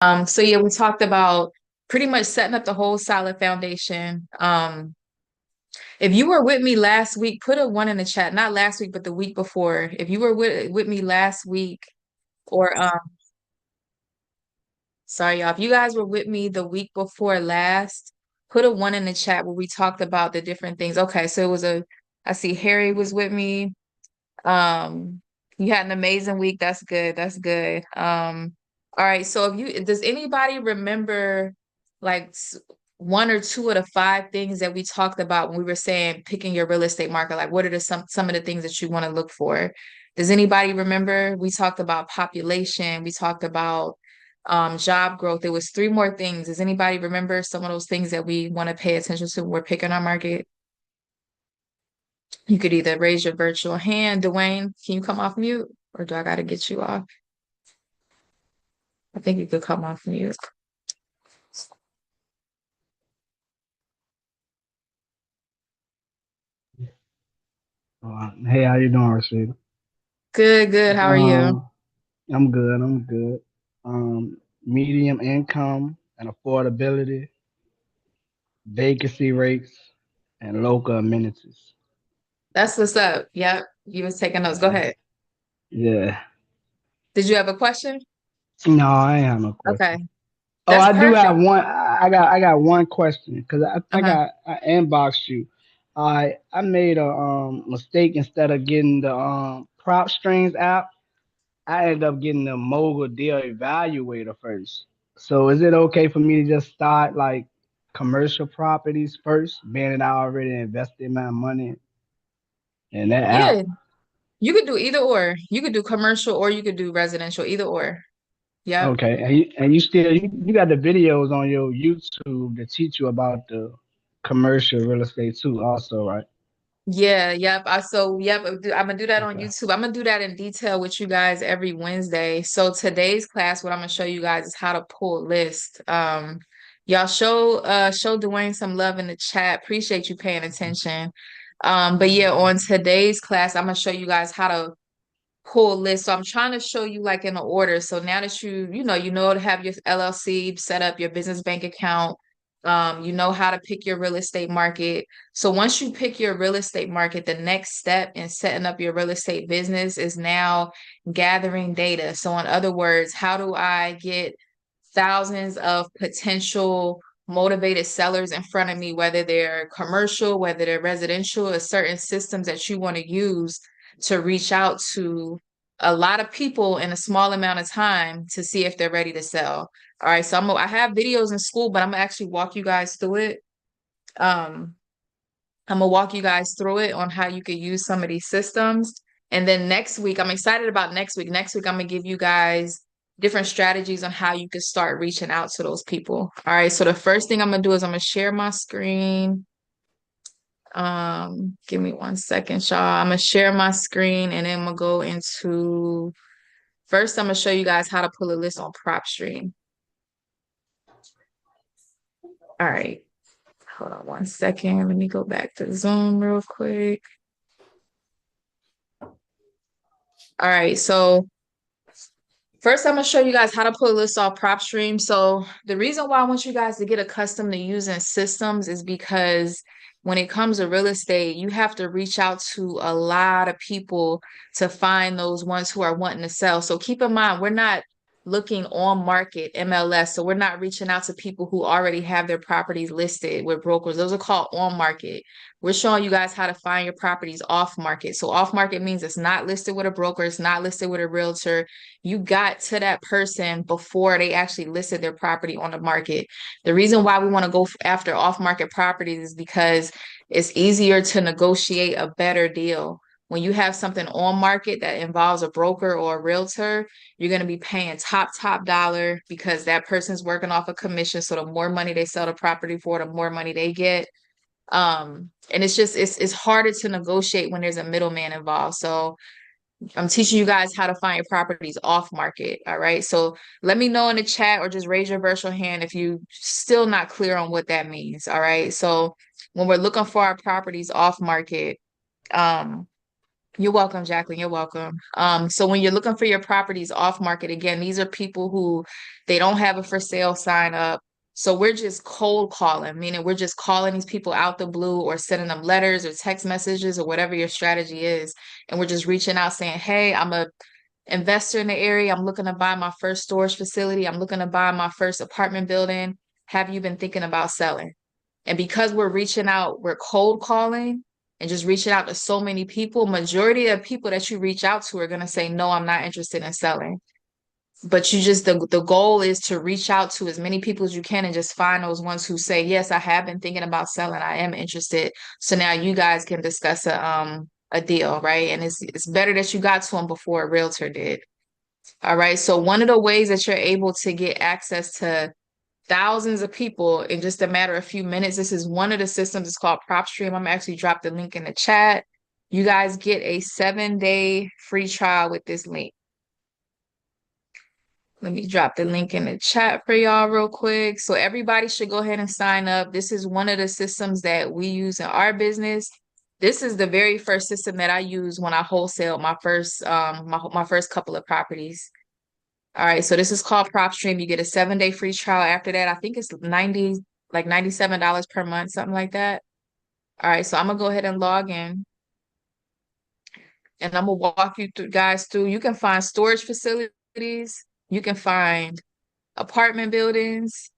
So yeah, we talked about pretty much setting up the whole solid foundation. If you were with me last week, put a one in the chat. Not last week, but the week before. If you were with me last week, or sorry, y'all, if you guys were with me the week before last, put a one in the chat where we talked about the different things. Okay, so it was I see Harry was with me. Um, you had an amazing week. That's good. That's good. All right. So does anybody remember like one or two of the five things that we talked about when we were saying picking your real estate market? Like, what are some of the things that you want to look for? Does anybody remember? We talked about population. We talked about job growth. There was three more things. Does anybody remember some of those things that we want to pay attention to when we're picking our market? You could either raise your virtual hand. Dwayne, can you come off mute? Or do I gotta get you off? I think you could come off mute. Hey, how you doing, Rashida? Good, good. How are you? Um, I'm good. I'm good. Um, Medium income and affordability, vacancy rates, and local amenities. That's what's up. Yep. You was taking notes. Go ahead. Yeah. Did you have a question? No, I ain't have no question. Okay. Oh, That's I do have perfect. one. I got one question because Uh-huh. I inboxed you. I made a mistake instead of getting the prop strings app. I ended up getting the mogul deal evaluator first. So is it okay for me to just start like commercial properties first, being that I already invested my money in that app? Yeah. You could do either or. You could do commercial or you could do residential, either or. Yep. Okay, and you still you got the videos on your YouTube that teach you about the commercial real estate too, also, right? Yeah, yep. Yep, I'm gonna do that on Okay. YouTube. I'm gonna do that in detail with you guys every Wednesday. So today's class, what I'm gonna show you guys is how to pull list. Y'all show Dwayne some love in the chat. Appreciate you paying attention. But yeah, on today's class, I'm gonna show you guys how to pull list. So I'm trying to show you like in the order. So now that you know to have your LLC set up, your business bank account, you know how to pick your real estate market. So once you pick your real estate market, the next step in setting up your real estate business is now gathering data. So in other words, how do I get thousands of potential motivated sellers in front of me, whether they're commercial, whether they're residential, or certain systems that you want to use to reach out to a lot of people in a small amount of time to see if they're ready to sell. All right, so I have videos in school, but I'm gonna actually walk you guys through it. Um, I'm gonna walk you guys through it on how you could use some of these systems. And then next week, I'm excited about next week. Next week, I'm gonna give you guys different strategies on how you could start reaching out to those people. All right, so the first thing I'm gonna do is I'm gonna share my screen. Give me 1 second, y'all. I'm gonna share my screen and then I'm gonna go into first, I'm gonna show you guys how to pull a list on PropStream. All right, hold on 1 second. Let me go back to Zoom real quick. All right, so first, I'm gonna show you guys how to pull a list off PropStream. So the reason why I want you guys to get accustomed to using systems is because when it comes to real estate, you have to reach out to a lot of people to find those ones who are wanting to sell. So keep in mind, we're not looking on market MLS. So we're not reaching out to people who already have their properties listed with brokers. Those are called on market. We're showing you guys how to find your properties off market. So off market means it's not listed with a broker, it's not listed with a realtor. You got to that person before they actually listed their property on the market. The reason why we want to go after off-market properties is because it's easier to negotiate a better deal. When you have something on market that involves a broker or a realtor, you're going to be paying top dollar because that person's working off a commission. So the more money they sell the property for, the more money they get. And it's harder to negotiate when there's a middleman involved. So I'm teaching you guys how to find your properties off market. All right. So let me know in the chat or just raise your virtual hand if you still not clear on what that means. All right. So when we're looking for our properties off market, um, You're welcome, Jacqueline. You're welcome. So when you're looking for your properties off market, again, these are people who they don't have a for sale sign up. So we're just cold calling, meaning we're just calling these people out the blue or sending them letters or text messages or whatever your strategy is. And we're just reaching out saying, hey, I'm a investor in the area. I'm looking to buy my first storage facility. I'm looking to buy my first apartment building. Have you been thinking about selling? And because we're reaching out, we're cold calling and just reaching out to so many people, majority of people that you reach out to are going to say, no, I'm not interested in selling. But you just, the goal is to reach out to as many people as you can and just find those ones who say, yes, I have been thinking about selling. I am interested. So now you guys can discuss a deal, right? And it's better that you got to them before a realtor did. All right. So one of the ways that you're able to get access to thousands of people in just a matter of a few minutes. This is one of the systems. It's called PropStream. I'm actually drop the link in the chat. You guys get a 7-day free trial with this link. Let me drop the link in the chat for y'all real quick. So everybody should go ahead and sign up. This is one of the systems that we use in our business. This is the very first system that I use when I wholesale my first my first couple of properties. All right, so this is called PropStream. You get a 7-day free trial. After that, I think it's like $97 per month, something like that. All right, so I'm gonna go ahead and log in and I'm gonna walk you through guys through. You can find storage facilities, you can find apartment buildings.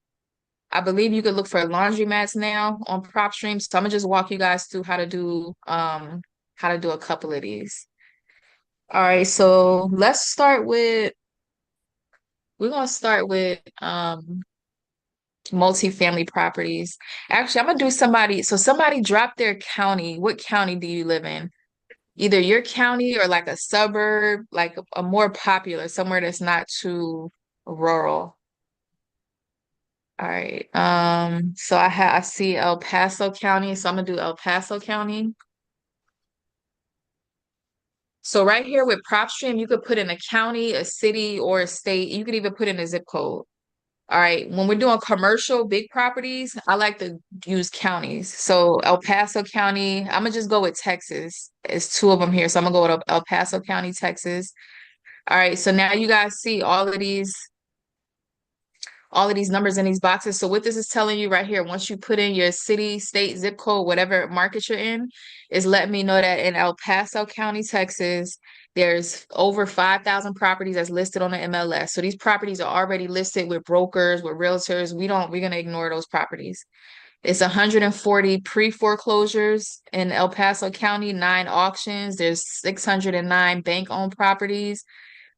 I believe you could look for laundromats now on PropStream. So I'm gonna just walk you guys through how to do a couple of these. All right, so we're gonna start with multifamily properties. Actually, I'm gonna do somebody drop their county. What county do you live in? Either your county or like a suburb, like a more popular, somewhere that's not too rural. All right. So I see El Paso County, so I'm gonna do El Paso County. So right here with PropStream, you could put in a county, a city, or a state. You could even put in a zip code. All right, when we're doing commercial big properties, I like to use counties. So El Paso County, I'm gonna just go with Texas. It's two of them here. So I'm gonna go with El Paso County, Texas. All right, so now you guys see all of these numbers in these boxes. So what this is telling you right here, once you put in your city, state, zip code, whatever market you're in, is letting me know that in El Paso County, Texas, there's over 5,000 properties that's listed on the MLS. So these properties are already listed with brokers, with realtors. We're gonna ignore those properties. It's 140 pre-foreclosures in El Paso County, 9 auctions. There's 609 bank-owned properties.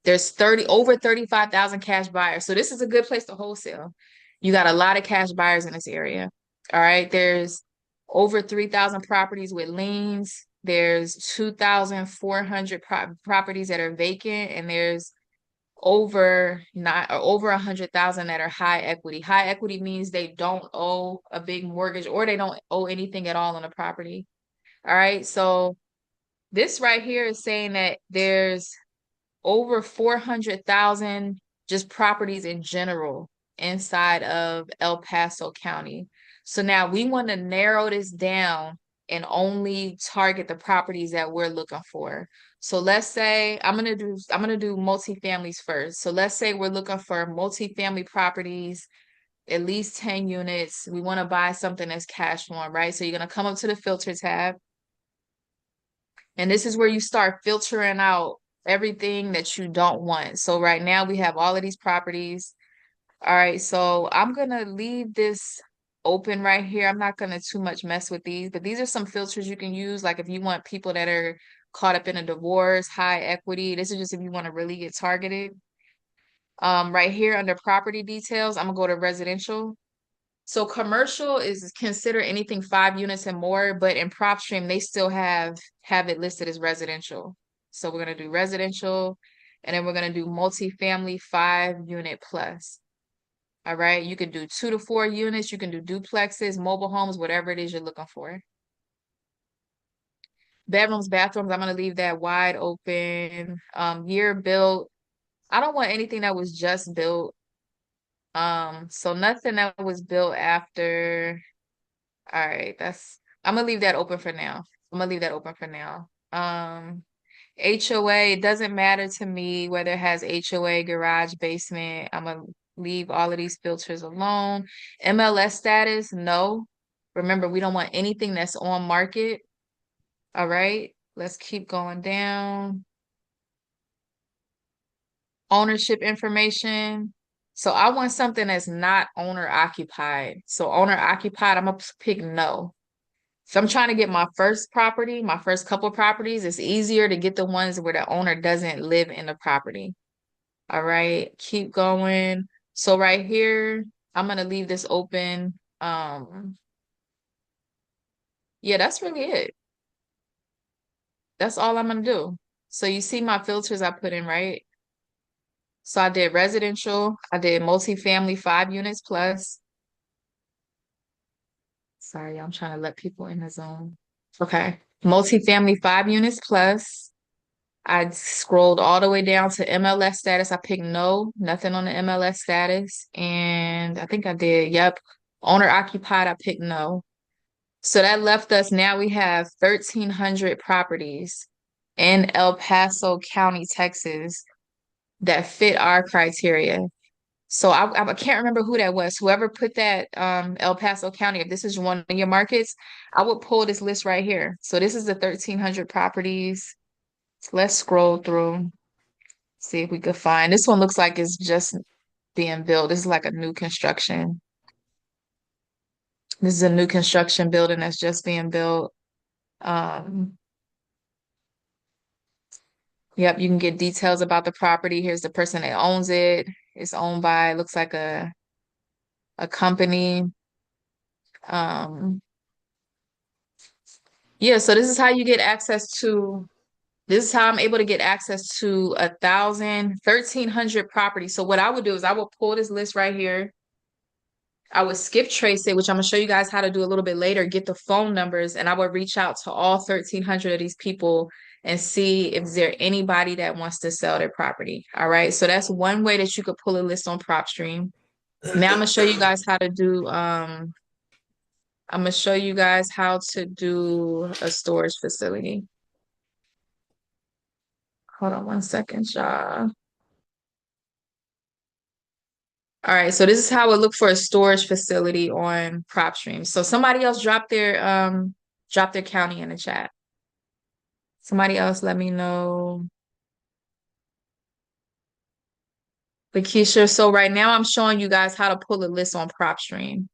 There's over 35,000 cash buyers. So this is a good place to wholesale. You got a lot of cash buyers in this area. All right. There's over 3,000 properties with liens. There's 2,400 properties that are vacant, and there's over 100,000 that are high equity. High equity means they don't owe a big mortgage or they don't owe anything at all on the property. All right. So this right here is saying that there's over 400,000 just properties in general inside of El Paso County. So now we want to narrow this down and only target the properties that we're looking for. So let's say I'm gonna do multifamilies first. So let's say we're looking for multifamily properties, at least 10 units. We want to buy something that's cash flowing, right? So you're gonna come up to the filter tab. And this is where you start filtering out everything that you don't want. So right now we have all of these properties. All right, so I'm gonna leave this open right here. I'm not gonna too much mess with these, but these are some filters you can use. Like if you want people that are caught up in a divorce, high equity, this is just if you want to really get targeted. Right here under property details, I'm gonna go to residential. So commercial is considered anything 5 units and more, but in PropStream, they still have it listed as residential. So we're gonna do residential, and then we're gonna do multifamily 5-unit plus. All right, you can do 2 to 4 units, you can do duplexes, mobile homes, whatever it is you're looking for. Bedrooms, bathrooms, I'm gonna leave that wide open. Year built. I don't want anything that was just built. So nothing that was built after. All right, I'm gonna leave that open for now. I'm gonna leave that open for now. HOA, it doesn't matter to me whether it has HOA, garage, basement. I'm gonna leave all of these filters alone. MLS status, no. Remember, we don't want anything that's on market. All right, let's keep going down. Ownership information. So I want something that's not owner occupied. So owner occupied, I'm gonna pick no. So I'm trying to get my first property, my first couple properties. It's easier to get the ones where the owner doesn't live in the property. All right, keep going. So right here, I'm gonna leave this open. Yeah, that's really it. That's all I'm gonna do. So you see my filters I put in, right? So I did residential, I did multifamily 5 units plus. Sorry, I'm trying to let people in the zone. Okay. Multifamily 5 units plus. I scrolled all the way down to MLS status. I picked no, nothing on the MLS status. And I think I did, yep. Owner occupied, I picked no. So that left us, now we have 1,300 properties in El Paso County, Texas that fit our criteria. So I can't remember who that was. Whoever put that El Paso County, if this is one of your markets, I would pull this list right here. So this is the 1,300 properties. Let's scroll through, see if we could find. This one looks like it's just being built. This is like a new construction. This is a new construction building that's just being built. Um, yep, you can get details about the property. Here's the person that owns it. It's owned by, looks like a company. Yeah, so this is how you get access to, this is how I'm able to get access to 1,300 properties. So what I would do is I will pull this list right here. I would skip trace it, which I'm gonna show you guys how to do a little bit later, get the phone numbers, and I would reach out to all 1,300 of these people and see if there anybody that wants to sell their property. All right. So that's one way that you could pull a list on PropStream. Now I'm gonna show you guys how to do I'm gonna show you guys how to do a storage facility. Hold on one second, y'all. All right, so this is how I look for a storage facility on PropStream. So somebody else drop their county in the chat. Somebody else let me know. Lakeisha, so right now I'm showing you guys how to pull a list on PropStream.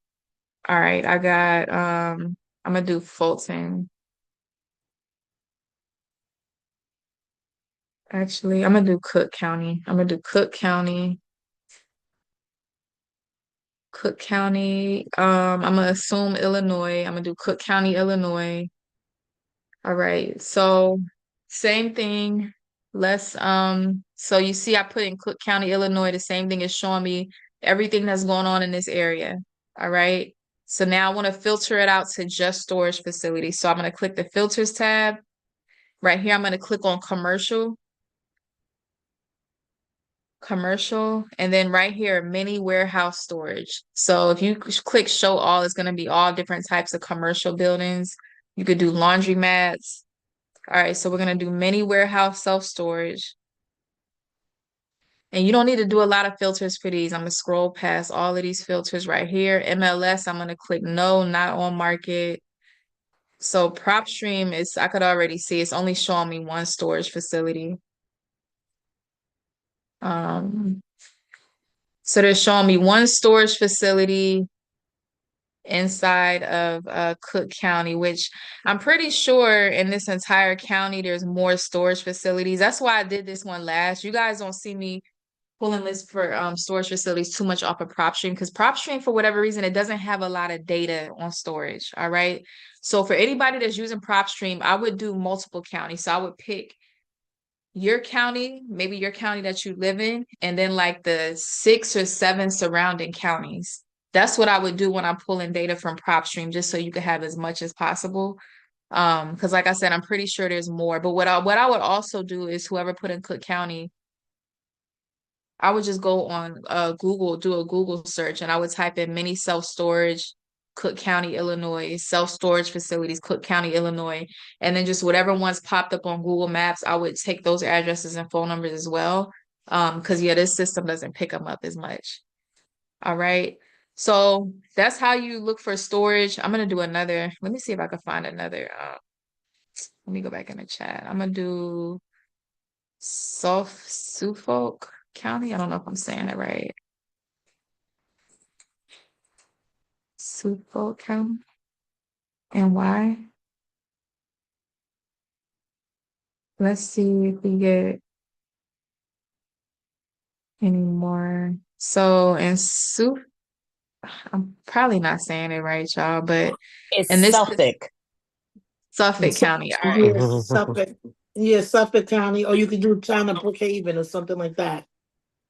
All right, I got I'm gonna do Fulton. Actually, I'm gonna do Cook County. I'm gonna do Cook County. Cook County. I'm gonna assume Illinois. I'm gonna do Cook County, Illinois. All right. So same thing. Let's so you see I put in Cook County, Illinois, the same thing is showing me everything that's going on in this area. All right. So now I want to filter it out to just storage facilities. So I'm going to click the filters tab. Right here, I'm going to click on commercial, and then right here, mini warehouse storage. So if you click show all, it's going to be all different types of commercial buildings. You could do laundromats. All right, so we're going to do mini warehouse self-storage. And you don't need to do a lot of filters for these. I'm going to scroll past all of these filters right here. MLS, I'm going to click no, not on market. So PropStream is, I could already see it's only showing me one storage facility. So they're showing me one storage facility inside of Cook County, which I'm pretty sure in this entire county, there's more storage facilities. That's why I did this one last. You guys don't see me pulling lists for storage facilities too much off of PropStream because PropStream, for whatever reason, it doesn't have a lot of data on storage. All right. So for anybody that's using PropStream, I would do multiple counties. So I would pick your county, maybe your county that you live in, and then like the 6 or 7 surrounding counties. That's what I would do when I'm pulling data from PropStream, just so you can have as much as possible. Because like I said, I'm pretty sure there's more. But what I would also do is whoever put in Cook County, I would just go on Google, do a Google search, and I would type in mini self-storage Cook County, Illinois, self-storage facilities, Cook County, Illinois, and then just whatever ones popped up on Google Maps, I would take those addresses and phone numbers as well. Because yeah, this system doesn't pick them up as much. All right. So that's how you look for storage. I'm gonna do another. Let me see if I can find another. Let me go back in the chat. I'm gonna do Suffolk County. I don't know if I'm saying it right. Suffolk County. And why? Let's see if we get any more. So in Suf, I'm probably not saying it right, y'all, but It's in this Suffolk. Suffolk County. All right. Yes, Suffolk. Yes, Suffolk County, or you could do Town of Brookhaven or something like that.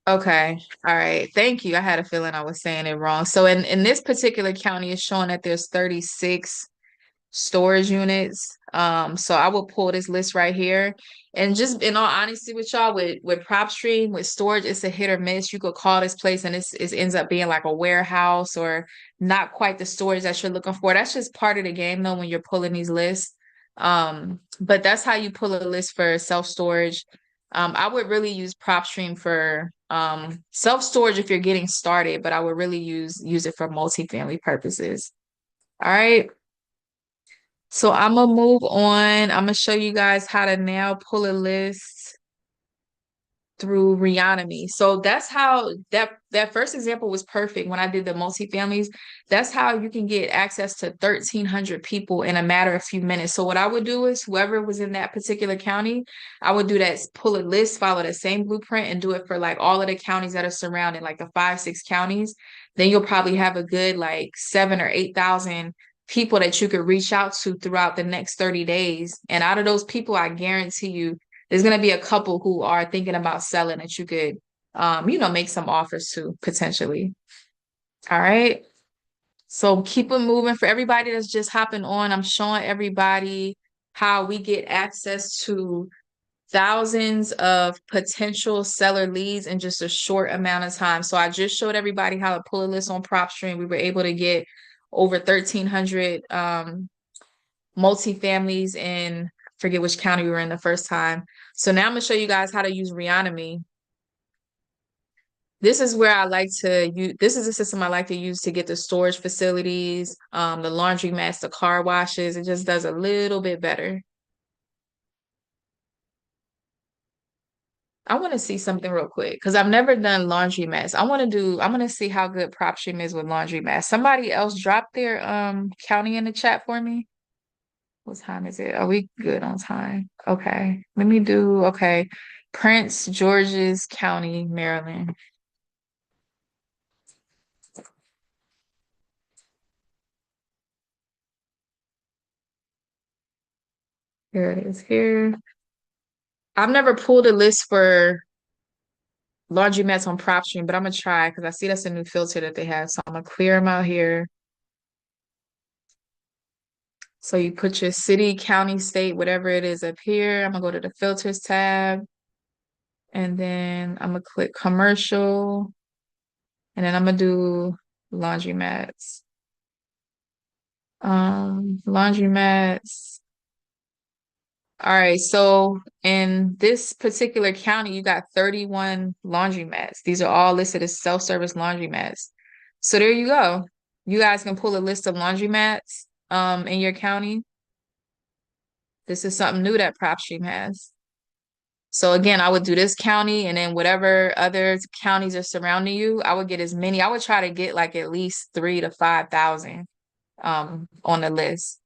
Okay. All right. Thank you. I had a feeling I was saying it wrong. So in this particular county, it's showing that there's 36 storage units. So I will pull this list right here. And just in all honesty with y'all, with PropStream, with storage, it's a hit or miss. You could call this place and it ends up being like a warehouse or not quite the storage that you're looking for. That's just part of the game though when you're pulling these lists. But that's how you pull a list for self-storage. I would really use PropStream for self-storage if you're getting started, but I would really use it for multifamily purposes. All right. So I'm gonna move on. I'm gonna show you guys how to now pull a list through Reonomy. So that's how that first example was perfect when I did the multifamilies. That's how you can get access to 1,300 people in a matter of a few minutes. So what I would do is whoever was in that particular county, I would do that, pull a list, follow the same blueprint, and do it for like all of the counties that are surrounding, like the 5, 6 counties. Then you'll probably have a good like 7 or 8,000 people that you could reach out to throughout the next 30 days. And out of those people, I guarantee you there's going to be a couple who are thinking about selling that you could, make some offers to potentially. All right. So keep it moving. For everybody that's just hopping on, I'm showing everybody how we get access to thousands of potential seller leads in just a short amount of time. So I just showed everybody how to pull a list on PropStream. We were able to get over 1,300 multifamilies in, forget which county we were in the first time. So now I'm gonna show you guys how to use Reonomy. This is where I like to use, this is a system I like to use to get the storage facilities, the laundromats, the car washes. It just does a little bit better. I want to see something real quick because I've never done laundromats. I'm gonna see how good PropStream is with laundromats. Somebody else drop their county in the chat for me. What time is it? Are we good on time? Okay. Let me do, okay. Prince George's County, Maryland. Here it is here. I've never pulled a list for laundromats on PropStream, but I'm gonna try because I see that's a new filter that they have. So I'm gonna clear them out here. So you put your city, county, state, whatever it is up here. I'm gonna go to the filters tab. And then I'm gonna click commercial. And then I'm gonna do laundromats. Laundromats. All right, so in this particular county, you got 31 laundromats. These are all listed as self-service laundromats. So there you go. You guys can pull a list of laundromats in your county. This is something new that PropStream has. So again, I would do this county and then whatever other counties are surrounding you, I would get as many. I would try to get like at least 3,000 to 5,000 on the list.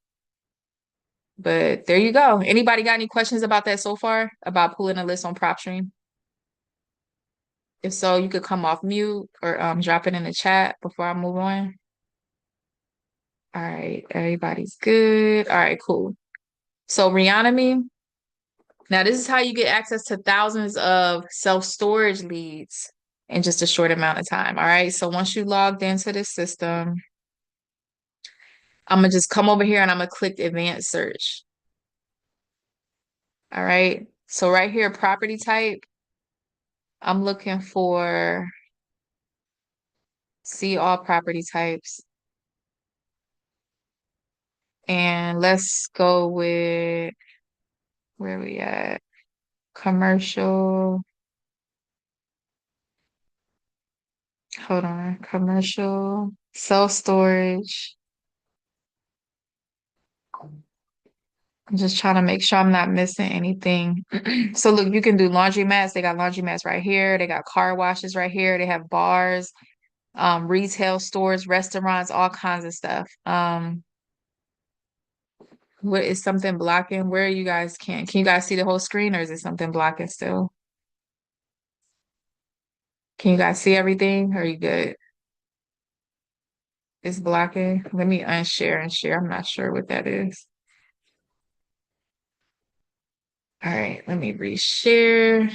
But there you go. Anybody got any questions about that so far? About pulling a list on PropStream? If so, you could come off mute or drop it in the chat before I move on. All right, everybody's good. All right, cool. So Reonomy. Now this is how you get access to thousands of self-storage leads in just a short amount of time. All right. So once you logged into the system, I'm gonna just come over here and I'm gonna click advanced search. All right. So right here, property type, I'm looking for see all property types. And let's go with where we at? Commercial. Hold on. Commercial, self-storage. I'm just trying to make sure I'm not missing anything. So look, you can do laundromats. They got laundromats right here. They got car washes right here. They have bars, retail stores, restaurants, all kinds of stuff. What is something blocking? Where you guys can you guys see the whole screen or is it something blocking still? Can you guys see everything? Are you good? It's blocking. Let me unshare and share. I'm not sure what that is. All right, let me reshare.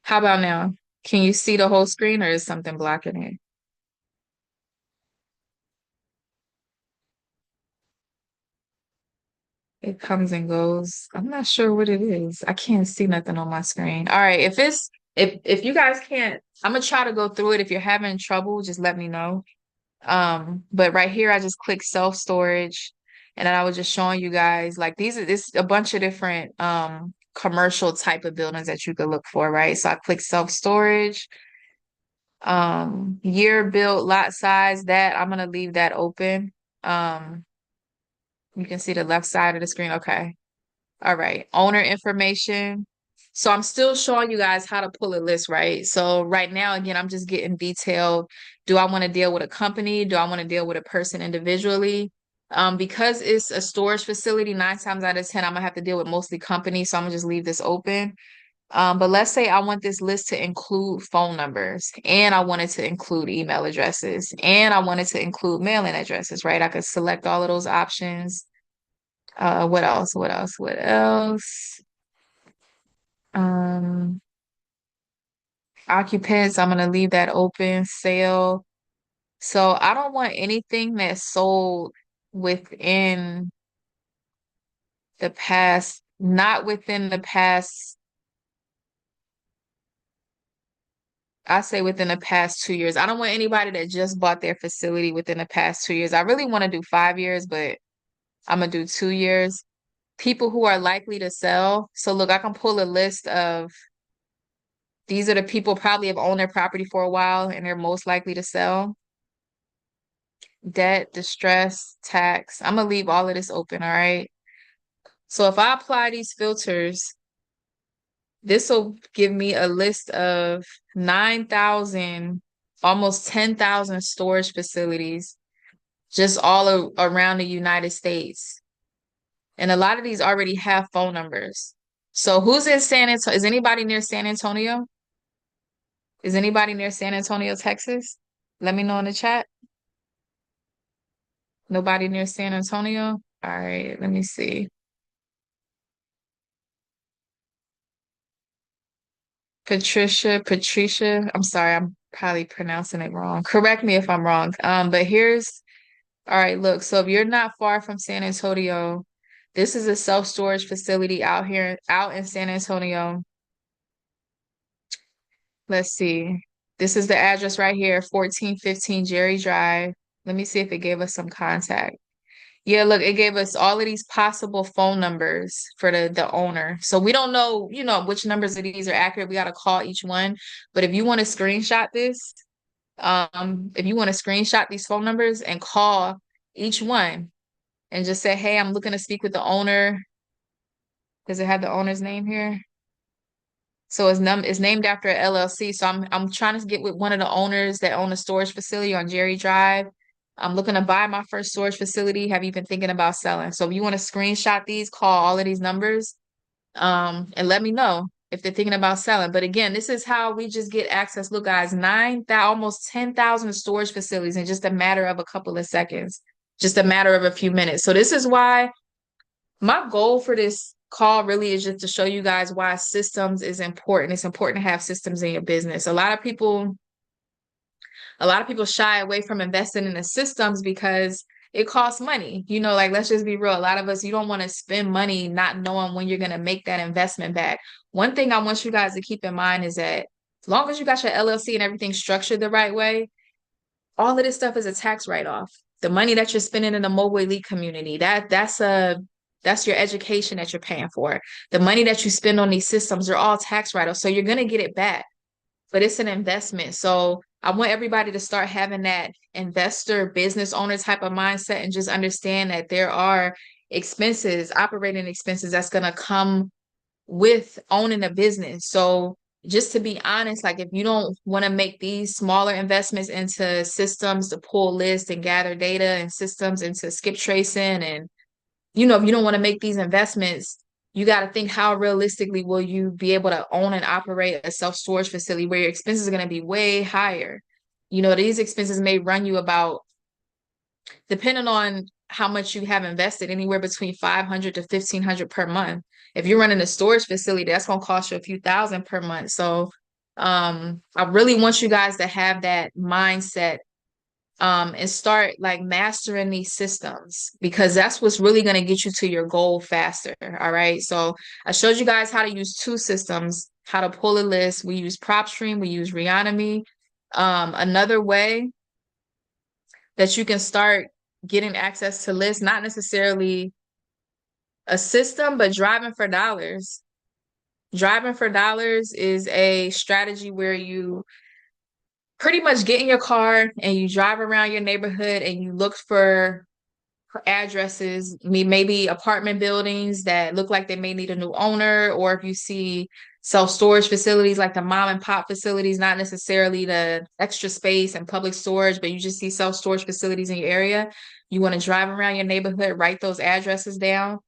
How about now? Can you see the whole screen or is something blocking it? It comes and goes. I'm not sure what it is. I can't see nothing on my screen. All right, if you guys can't, I'm gonna try to go through it. If you're having trouble, just let me know. But right here I just click self-storage and then I was just showing you guys like this a bunch of different commercial type of buildings that you could look for, right? So I click self-storage, year built, lot size, that I'm gonna leave that open. You can see the left side of the screen. Okay. All right. Owner information. So I'm still showing you guys how to pull a list, right? So right now, again, I'm just getting detailed. Do I want to deal with a company? Do I want to deal with a person individually? Because it's a storage facility, 9 times out of 10, I'm gonna have to deal with mostly companies. So I'm gonna just leave this open. But let's say I want this list to include phone numbers and I wanted to include email addresses and I wanted to include mailing addresses, right? I could select all of those options. What else? What else? What else? Um, Occupants, I'm gonna leave that open. Sale. So I don't want anything that's sold within the past, not within the past, I say within the past 2 years. I don't want anybody that just bought their facility within the past 2 years. I really want to do 5 years, but I'm gonna do 2 years. People who are likely to sell. So look, I can pull a list of these are the people probably have owned their property for a while and they're most likely to sell. Debt, distress, tax. I'm gonna leave all of this open, all right? So if I apply these filters, this will give me a list of 9,000, almost 10,000 storage facilities just all around the United States. And a lot of these already have phone numbers. So who's in San Antonio? Is anybody near San Antonio? Is anybody near San Antonio, Texas? Let me know in the chat. Nobody near San Antonio? All right, let me see. Patricia, I'm sorry, I'm probably pronouncing it wrong. Correct me if I'm wrong. But here's, all right, look, so if you're not far from San Antonio, this is a self-storage facility out in San Antonio. Let's see. This is the address right here, 1415 Jerry Drive. Let me see if it gave us some contact. Yeah, look, it gave us all of these possible phone numbers for the owner. So we don't know, which numbers of these are accurate. We got to call each one. But if you want to screenshot this, if you want to screenshot these phone numbers and call each one and just say, hey, I'm looking to speak with the owner. Does it have the owner's name here? So it's named after a LLC. So I'm trying to get with one of the owners that own a storage facility on Jerry Drive. I'm looking to buy my first storage facility. Have you been thinking about selling? So if you want to screenshot these, call all of these numbers, and let me know if they're thinking about selling. But again, this is how we just get access. Look, guys, 9,000, almost 10,000 storage facilities in just a matter of a couple of seconds, just a matter of a few minutes. So this is why my goal for this call really is just to show you guys why systems is important. It's important to have systems in your business. A lot of people shy away from investing in the systems because it costs money. Like let's just be real. A lot of us, you don't want to spend money not knowing when you're going to make that investment back. One thing I want you guys to keep in mind is that as long as you got your LLC and everything structured the right way, all of this stuff is a tax write-off. The money that you're spending in the mobile elite community, that's your education that you're paying for. The money that you spend on these systems are all tax write-offs. So you're gonna get it back, but it's an investment. So I want everybody to start having that investor, business owner type of mindset and just understand that there are expenses, operating expenses that's gonna come with owning a business. So just to be honest, like if you don't want to make these smaller investments into systems to pull lists and gather data and systems into skip tracing, and if you don't want to make these investments, you got to think how realistically will you be able to own and operate a self-storage facility where your expenses are going to be way higher. These expenses may run you about, depending on how much you have invested, anywhere between $500 to $1,500 per month. If you're running a storage facility, that's going to cost you a few thousand per month. So I really want you guys to have that mindset and start like mastering these systems, because that's what's really going to get you to your goal faster. All right. So I showed you guys how to use two systems, how to pull a list. We use PropStream, we use Reonomy. Another way that you can start getting access to lists, not necessarily a system, but driving for dollars. Driving for dollars is a strategy where you pretty much get in your car and you drive around your neighborhood and you look for addresses, maybe apartment buildings that look like they may need a new owner, or if you see self-storage facilities like the mom and pop facilities, not necessarily the extra space and public storage, but you just see self-storage facilities in your area, you want to drive around your neighborhood, write those addresses down.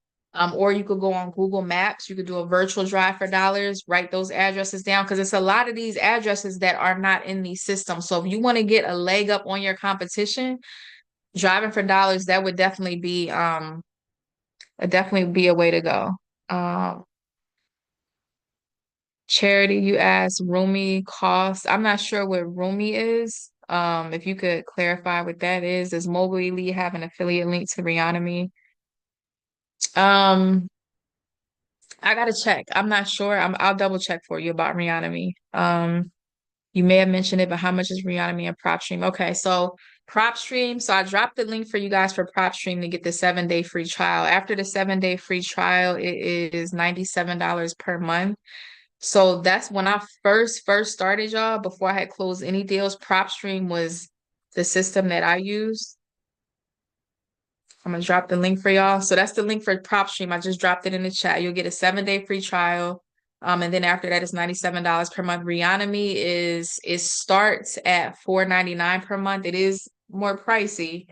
Or you could go on Google Maps, you could do a virtual drive for dollars, write those addresses down, because it's a lot of these addresses that are not in these systems. So if you want to get a leg up on your competition, driving for dollars, that would definitely be a way to go. Charity, you asked Roomy cost. I'm not sure what Roomy is. If you could clarify what that is. Does Mobile Elite have an affiliate link to Reonomy? I gotta check. I'm not sure. I'll double check for you about Reonomy. You may have mentioned it, but how much is Reonomy and PropStream? Okay, so PropStream. So I dropped the link for you guys for PropStream to get the 7-day free trial. After the 7-day free trial, it is $97 per month. So that's when I first started, y'all. Before I had closed any deals, PropStream was the system that I used. I'm gonna drop the link for y'all. So that's the link for PropStream. I just dropped it in the chat. You'll get a 7-day free trial. And then after that, it's $97 per month. Reonomy it starts at $4.99 per month. It is more pricey.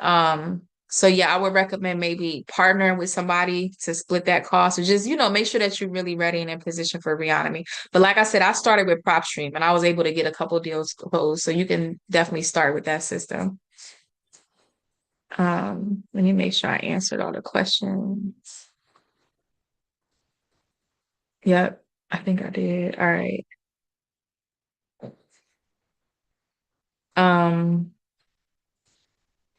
So yeah, I would recommend maybe partnering with somebody to split that cost, or just, make sure that you're really ready and in position for Reonomy. But like I said, I started with PropStream and I was able to get a couple deals closed. So you can definitely start with that system. Let me make sure I answered all the questions. Yep, I think I did. All right.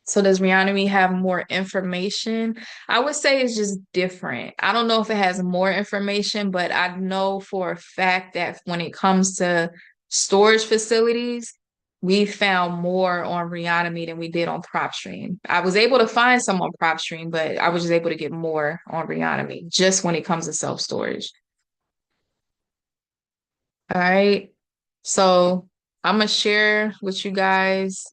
So does Reonomy have more information? I would say it's just different. I don't know if it has more information, but I know for a fact that when it comes to storage facilities, we found more on Reonomy than we did on PropStream. I was able to find some on PropStream, but I was just able to get more on Reonomy just when it comes to self-storage. All right. So I'm gonna share with you guys.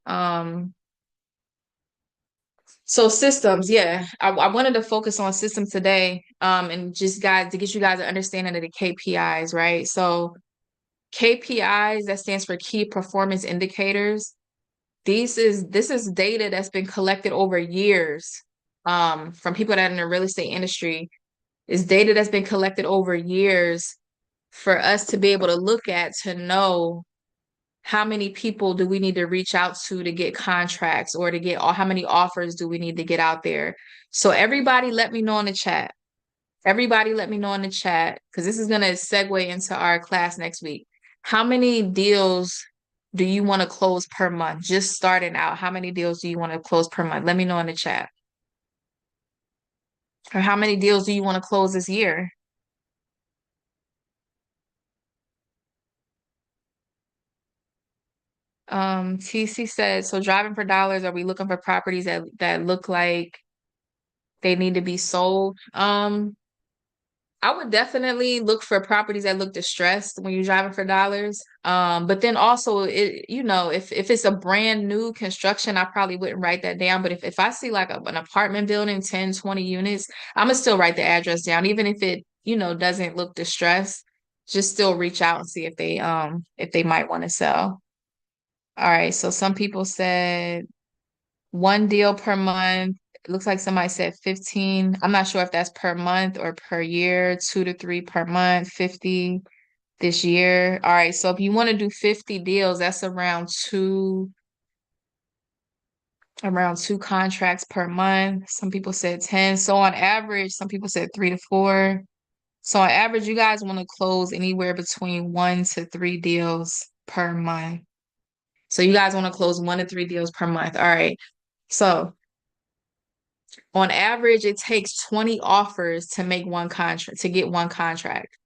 So systems, yeah. I wanted to focus on systems today, and just to get you guys an understanding of the KPIs, right? So KPIs, that stands for key performance indicators. This is data that's been collected over years, from people that are in the real estate industry. It's data that's been collected over years for us to be able to look at to know how many people do we need to reach out to get contracts, or to get, or how many offers do we need to get out there. So everybody let me know in the chat. Everybody let me know in the chat, because this is going to segue into our class next week. How many deals do you want to close per month? Just starting out, how many deals do you want to close per month? Let me know in the chat. Or how many deals do you want to close this year? TC said, so driving for dollars, are we looking for properties that look like they need to be sold? I would definitely look for properties that look distressed when you're driving for dollars. But then also if it's a brand new construction, I probably wouldn't write that down. But if I see like an apartment building, 10, 20 units, I'm gonna still write the address down, even if it, doesn't look distressed. Just still reach out and see if they might want to sell. All right, so some people said one deal per month. It looks like somebody said 15. I'm not sure if that's per month or per year, 2 to 3 per month, 50 this year. All right, so if you want to do 50 deals, that's around two contracts per month. Some people said 10. So on average, some people said 3 to 4. So on average, you guys want to close anywhere between 1 to 3 deals per month. So you guys want to close 1 to 3 deals per month. All right. So on average, it takes 20 offers to make one contract, to get one contract.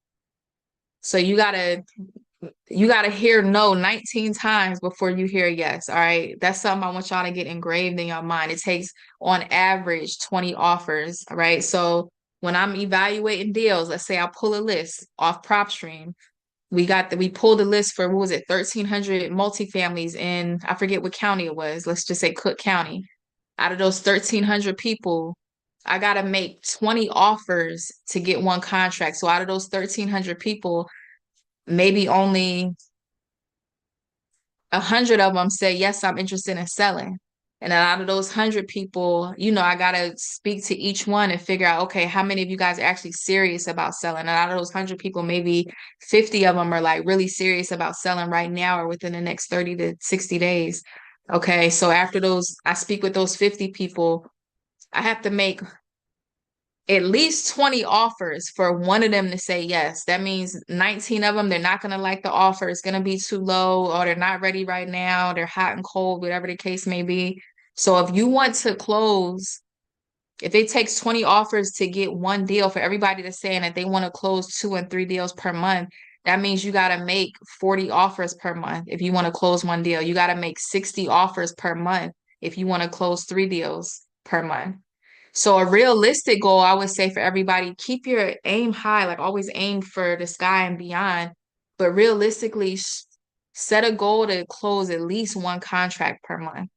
So you gotta hear no 19 times before you hear yes. All right. That's something I want y'all to get engraved in your mind. It takes on average 20 offers. All right. So when I'm evaluating deals, let's say I pull a list off PropStream. We pulled a list for, what was it, 1,300 multifamilies in, I forget what county it was. Let's just say Cook County. Out of those 1,300 people, I got to make 20 offers to get one contract. So out of those 1,300 people, maybe only 100 of them say, yes, I'm interested in selling. And then out of those 100 people, I got to speak to each one and figure out, okay, how many of you guys are actually serious about selling? And out of those 100 people, maybe 50 of them are like really serious about selling right now or within the next 30 to 60 days. Okay, so after I speak with those 50 people, I have to make at least 20 offers for one of them to say yes. That means 19 of them, they're not going to like the offer. It's going to be too low, or they're not ready right now. They're hot and cold, whatever the case may be. So if you want to close, if it takes 20 offers to get one deal, for everybody to say that they want to close 2 and 3 deals per month, that means you got to make 40 offers per month. If you want to close one deal, you got to make 60 offers per month if you want to close 3 deals per month. So a realistic goal, I would say, for everybody, keep your aim high, like always aim for the sky and beyond. But realistically, set a goal to close at least one contract per month.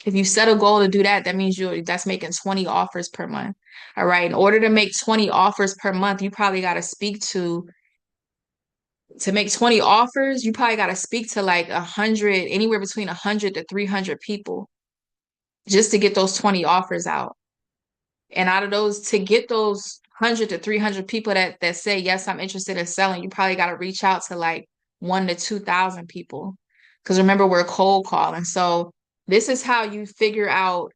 If you set a goal to do that, that means that's making 20 offers per month. All right. In order to make 20 offers per month, you probably got to make 20 offers, you probably got to speak to like 100, anywhere between 100 to 300 people just to get those 20 offers out. And out of those, to get those 100 to 300 people that say, yes, I'm interested in selling, you probably got to reach out to like 1 to 2,000 people. Because remember, we're cold calling. So this is how you figure out,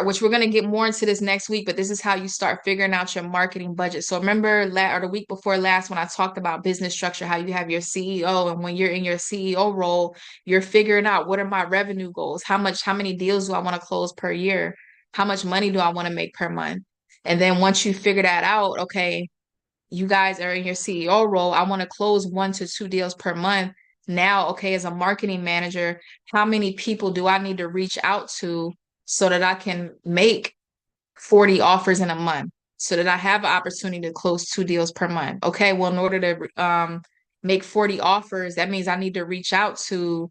which we're going to get more into this next week, but this is how you start figuring out your marketing budget. So remember, or the week before last, when I talked about business structure, how you have your CEO, and when you're in your CEO role, you're figuring out, what are my revenue goals? How many deals do I want to close per year? How much money do I want to make per month? And then once you figure that out, okay, you guys are in your CEO role. I want to close 1 to 2 deals per month. Now, okay, as a marketing manager, how many people do I need to reach out to so that I can make 40 offers in a month, so that I have an opportunity to close 2 deals per month? Okay, well, in order to make 40 offers, that means I need to reach out to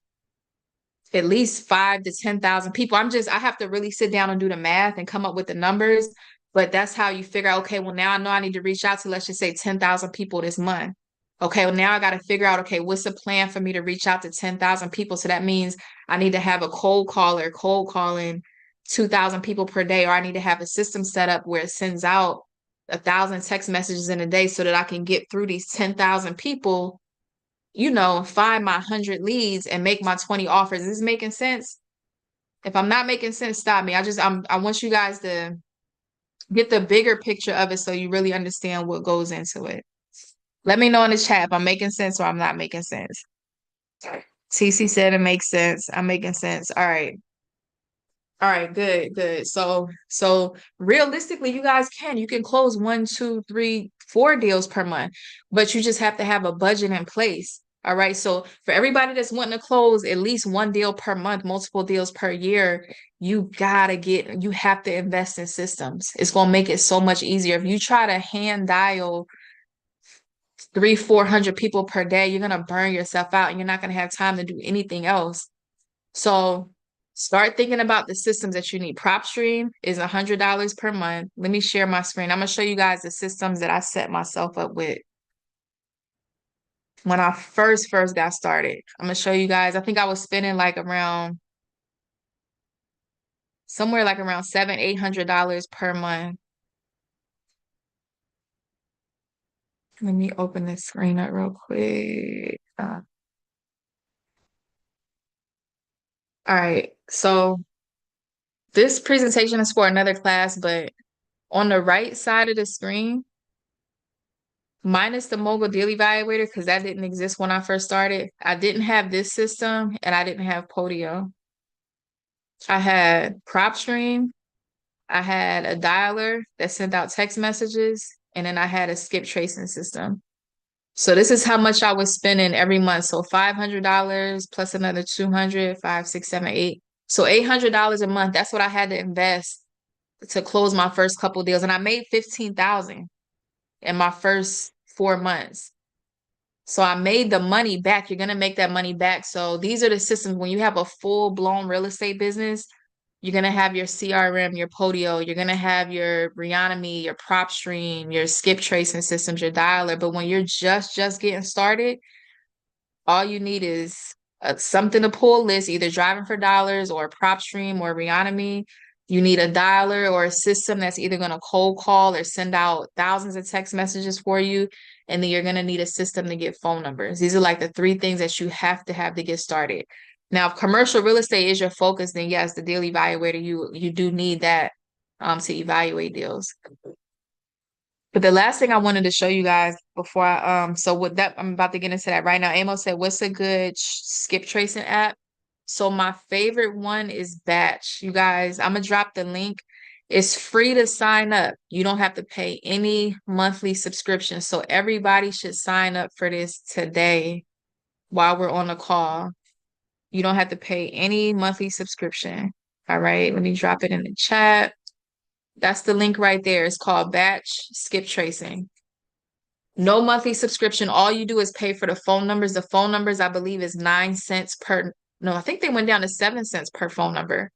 at least 5 to 10,000 people. I have to really sit down and do the math and come up with the numbers. But that's how you figure out, okay, well, now I know I need to reach out to, let's just say, 10,000 people this month. Okay, well, now I got to figure out, okay, what's the plan for me to reach out to 10,000 people? So that means I need to have a cold calling 2,000 people per day, or I need to have a system set up where it sends out 1,000 text messages in a day so that I can get through these 10,000 people, find my 100 leads and make my 20 offers. Is this making sense? If I'm not making sense, stop me. I want you guys to get the bigger picture of it so you really understand what goes into it. Let me know in the chat if I'm making sense or I'm not making sense. TC said it makes sense. I'm making sense. All right. All right, good. So realistically, you guys you can close 1, 2, 3, 4 deals per month, but you just have to have a budget in place. All right. So for everybody that's wanting to close at least one deal per month, multiple deals per year, you have to invest in systems. It's going to make it so much easier. If you try to hand dial 300-400 people per day, you're going to burn yourself out and you're not going to have time to do anything else. So start thinking about the systems that you need. PropStream is $100 per month. Let me share my screen. I'm going to show you guys the systems that I set myself up with when I first got started. I'm going to show you guys. I think I was spending like around somewhere like around $700-800 per month. Let me open this screen up real quick. All right, so this presentation is for another class, but on the right side of the screen, minus the Mogul Deal Evaluator, because that didn't exist when I first started, I didn't have this system and I didn't have Podio. I had PropStream, I had a dialer that sent out text messages, and then I had a skip tracing system. So this is how much I was spending every month. So $500 plus another 200, 5, 6, 7, 8. So $800 a month. That's what I had to invest to close my first couple deals. And I made $15,000 in my first 4 months. So I made the money back. You're going to make that money back. So these are the systems. When you have a full-blown real estate business, you're going to have your CRM, your Podio, you're going to have your Reonomy, your PropStream, your skip tracing systems, your dialer. But when you're just getting started, all you need is something to pull list, either Driving for Dollars or PropStream or Reonomy. You need a dialer or a system that's either going to cold call or send out thousands of text messages for you. And then you're going to need a system to get phone numbers. These are like the 3 things that you have to get started. Now, if commercial real estate is your focus, then yes, the deal evaluator, you do need that to evaluate deals. But the last thing I wanted to show you guys before so with that, I'm about to get into that right now. Amos said, what's a good skip tracing app? So my favorite one is Batch. You guys, I'm gonna drop the link. It's free to sign up. You don't have to pay any monthly subscription. So everybody should sign up for this today while we're on the call. You don't have to pay any monthly subscription. All right, let me drop it in the chat. That's the link right there. It's called Batch Skip Tracing. No monthly subscription. All you do is pay for the phone numbers. The phone numbers, I believe, is 9 cents per. No, I think they went down to 7 cents per phone number,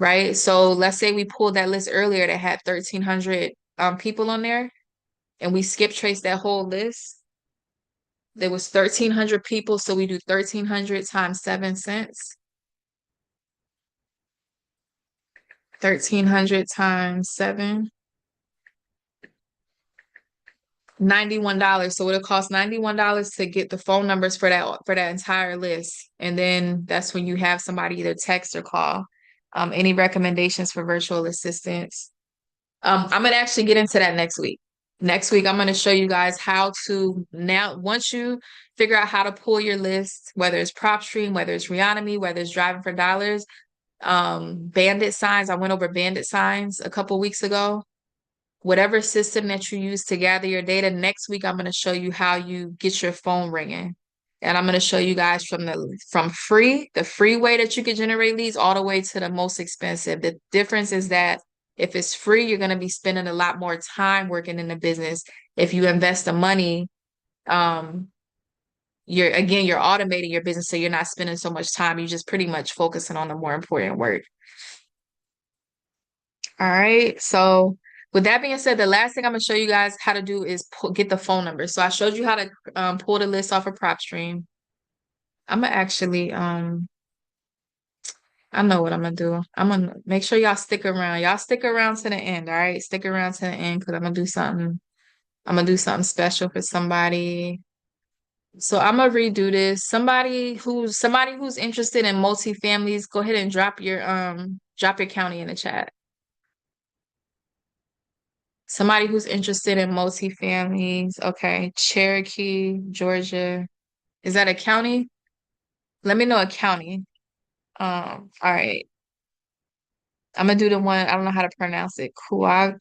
right? So let's say we pulled that list earlier that had 1,300 people on there, and we skip traced that whole list. There was 1,300 people, so we do 1,300 times 7 cents. 1,300 times 7. $91. So it'll cost $91 to get the phone numbers for that entire list. And then that's when you have somebody either text or call. Any recommendations for virtual assistants? I'm gonna actually get into that next week. Next week, I'm gonna show you guys how to once you figure out how to pull your list, whether it's PropStream, whether it's Reonomy, whether it's Driving for Dollars, Bandit Signs. I went over Bandit Signs a couple weeks ago. Whatever system that you use to gather your data, next week I'm going to show you how you get your phone ringing. And I'm going to show you guys from the free way that you can generate leads all the way to the most expensive. The difference is that if it's free, you're going to be spending a lot more time working in the business. If you invest the money, you're automating your business, so you're not spending so much time. You're just pretty much focusing on the more important work. All right, so with that being said, the last thing I'm going to show you guys how to do is get the phone number. So I showed you how to pull the list off of PropStream. I'm going to actually, I know what I'm going to do. I'm going to make sure y'all stick around. Y'all stick around to the end, all right? Stick around to the end because I'm going to do something. I'm going to do something special for somebody. So I'm going to redo this. Somebody who's interested in multifamilies, go ahead and drop your county in the chat. Somebody who's interested in multifamilies. Okay. Cherokee, Georgia. Is that a county? Let me know a county. All right. I'm gonna do the one, I don't know how to pronounce it. Quag.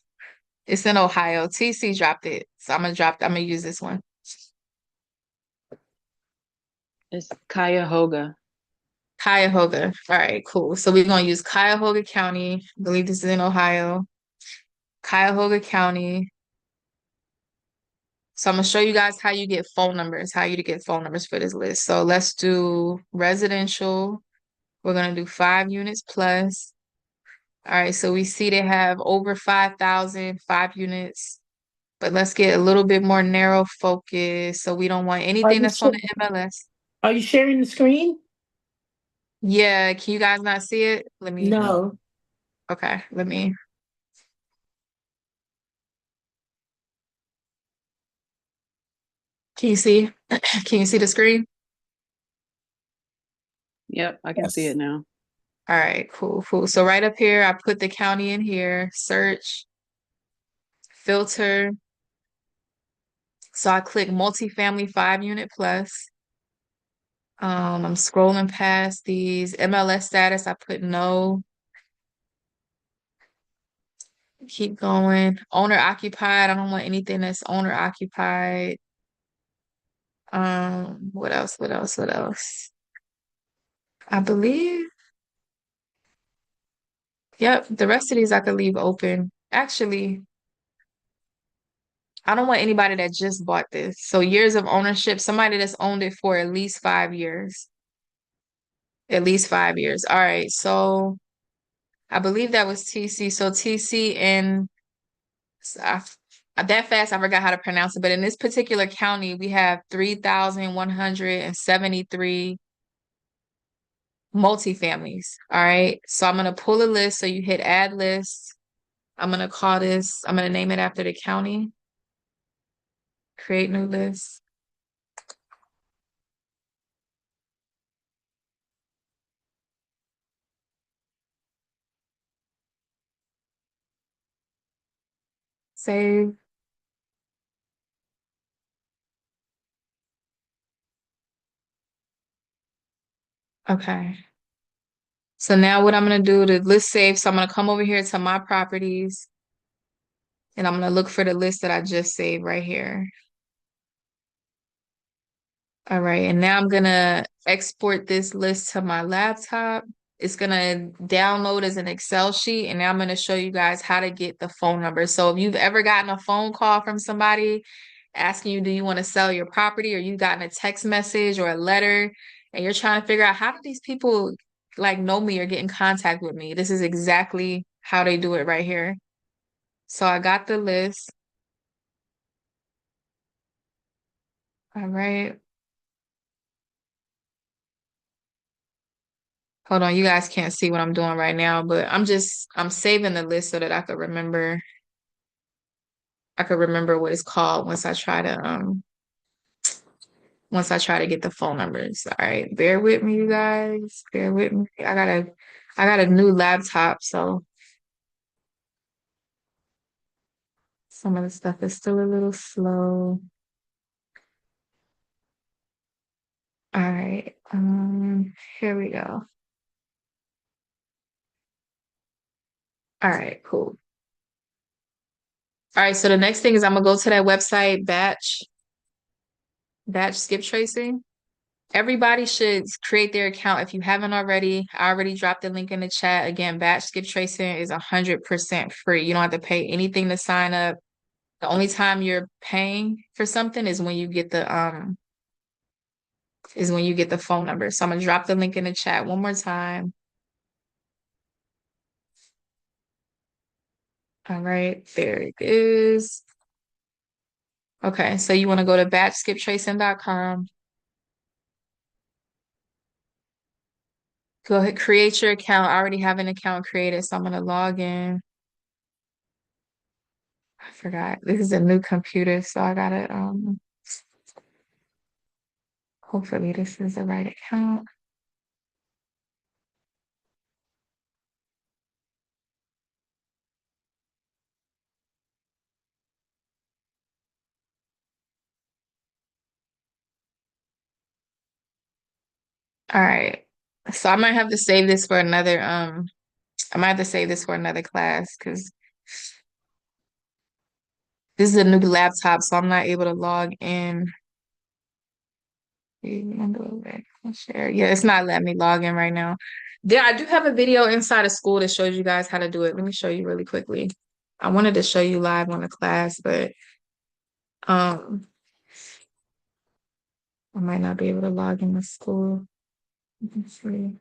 It's in Ohio. TC dropped it. So I'm gonna use this one. It's Cuyahoga. Cuyahoga. All right, cool. So we're gonna use Cuyahoga County. I believe this is in Ohio. Cuyahoga County. So I'm gonna show you guys how you get phone numbers, how you to get phone numbers for this list. So let's do residential. We're gonna do 5 units plus. All right, so we see they have over 5,000, 5 units, but let's get a little bit more narrow focus. So we don't want Are anything you that's on sh- the MLS. are you sharing the screen? Yeah, can you guys not see it? Let me, No. okay, let me. Can you see? Can you see the screen? Yep, I can see Yes. it now. All right, cool, cool. So right up here, I put the county in here, search, filter. So I click multifamily 5 unit plus. I'm scrolling past these MLS status. I put no. Keep going. Owner occupied. I don't want anything that's owner occupied. What else? What else? What else? I believe. Yep, the rest of these I could leave open. Actually, I don't want anybody that just bought this. So years of ownership, somebody that's owned it for at least 5 years. At least 5 years. All right, so I believe that was TC. So TC and that fast, I forgot how to pronounce it. But in this particular county, we have 3,173 multifamilies. All right. So I'm gonna pull a list. So you hit add list. I'm gonna call this, I'm gonna name it after the county. Create new list. Save. Okay. So now what I'm gonna do to list save. So I'm gonna come over here to my properties and I'm gonna look for the list that I just saved right here. All right, and now I'm gonna export this list to my laptop. It's gonna download as an Excel sheet, and now I'm gonna show you guys how to get the phone number. So if you've ever gotten a phone call from somebody asking you, do you want to sell your property, or you've gotten a text message or a letter, and you're trying to figure out how do these people like know me or get in contact with me, this is exactly how they do it right here. So I got the list. All right. Hold on, you guys can't see what I'm doing right now, but I'm saving the list so that I could remember what it's called once I try to get the phone numbers. All right, bear with me, you guys. Bear with me. I got a new laptop, so some of the stuff is still a little slow. All right, here we go. All right, cool. All right, so the next thing is I'm gonna go to that website, batch skip tracing. Everybody should create their account if you haven't already. I already dropped the link in the chat. Again, batch skip tracing is 100% free. You don't have to pay anything to sign up. The only time you're paying for something is when you get the phone number. So I'm gonna drop the link in the chat one more time. All right, there it is. Okay, so you want to go to batchskiptracing.com. Go ahead, create your account. I already have an account created, so I'm gonna log in. I forgot. This is a new computer, so I gotta hopefully this is the right account. All right. So I might have to save this for another I might have to save this for another class because this is a new laptop, so I'm not able to log in. Share. Yeah, it's not letting me log in right now. Yeah, I do have a video inside of school that shows you guys how to do it. Let me show you really quickly. I wanted to show you live on the class, but um I might not be able to log in the school. Let's see.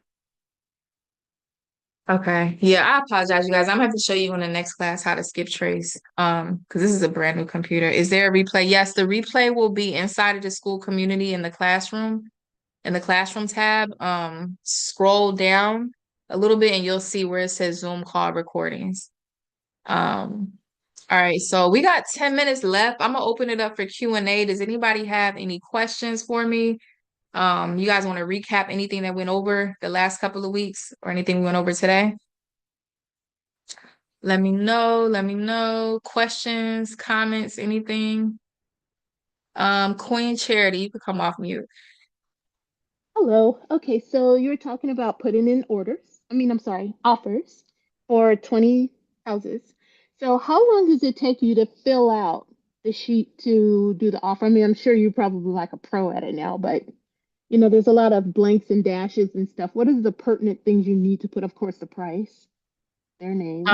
Okay. Yeah, I apologize, you guys. I'm gonna have to show you in the next class how to skip trace. Because this is a brand new computer. Is there a replay? Yes, the replay will be inside of the school community in the classroom, in the classroom tab. Scroll down a little bit and you'll see where it says Zoom call recordings. All right, so we got 10 minutes left. I'm gonna open it up for Q&A. Does anybody have any questions for me? You guys want to recap anything that went over the last couple of weeks or anything we went over today? Let me know. Let me know. Questions, comments, anything? Queen Charity, you could come off mute. Hello. Okay, so you're talking about putting in offers for 20 houses. So how long does it take you to fill out the sheet to do the offer? I mean, I'm sure you're probably like a pro at it now, but there's a lot of blanks and dashes and stuff. What is the pertinent things you need to put? Of course, the price, their name,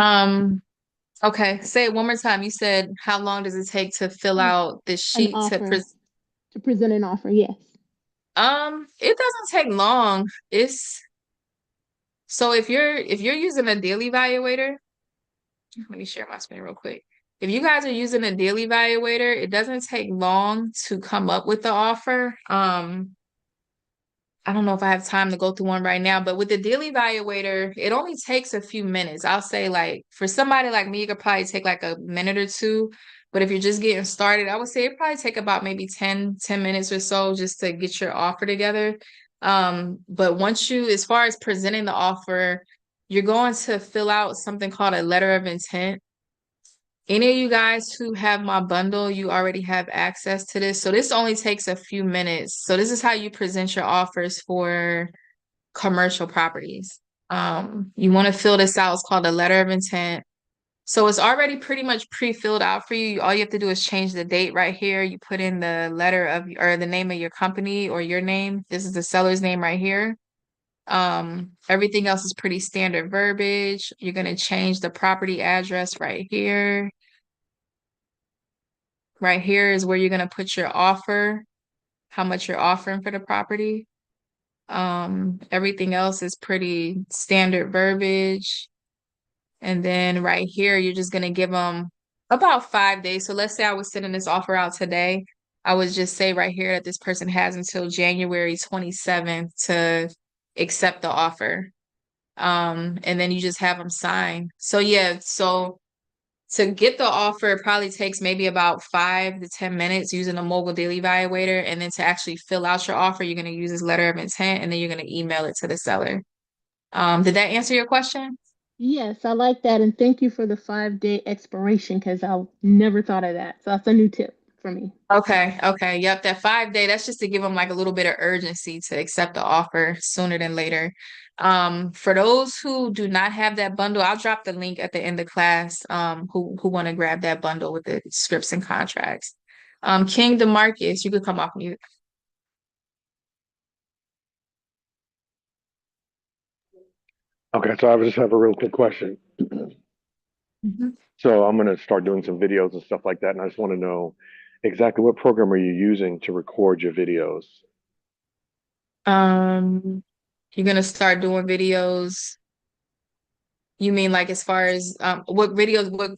Okay, say it one more time. You said how long does it take to fill out the an sheet offer, to present an offer. Yes. It doesn't take long. So if you're using a deal evaluator, let me share my screen real quick. If you guys are using a deal evaluator, it doesn't take long to come up with the offer. I don't know if I have time to go through one right now, but with the deal evaluator, it only takes a few minutes. I'll say like for somebody like me, it could probably take like a minute or two. But if you're just getting started, I would say it probably take about maybe 10 minutes or so just to get your offer together. But once as far as presenting the offer, you're going to fill out something called a letter of intent. Any of you guys who have my bundle, you already have access to this. So this only takes a few minutes. So this is how you present your offers for commercial properties. You want to fill this out. It's called a letter of intent. So it's already pretty much pre-filled out for you. All you have to do is change the date right here. You put in the or the name of your company or your name. This is the seller's name right here. Everything else is pretty standard verbiage. You're going to change the property address right here. Right here is where you're going to put your offer, how much you're offering for the property. Everything else is pretty standard verbiage. And then right here, you're just going to give them about 5 days. So let's say I was sending this offer out today. I would just say right here that this person has until January 27th to accept the offer. And then you just have them sign. So yeah, so to get the offer, it probably takes maybe about 5 to 10 minutes using a mobile deal evaluator. And then to actually fill out your offer, you're going to use this letter of intent and then you're going to email it to the seller. Did that answer your question? Yes, I like that. And thank you for the 5-day expiration because I never thought of that. So that's a new tip for me. Okay. Yep. That 5-day, that's just to give them like a little bit of urgency to accept the offer sooner than later. For those who do not have that bundle, I'll drop the link at the end of class, who want to grab that bundle with the scripts and contracts. King DeMarcus, you could come off mute. Okay, so I just have a real quick question. Mhm. So I'm going to start doing some videos and stuff like that, and I just want to know exactly what program are you using to record your videos? You're gonna start doing videos. You mean like as far as what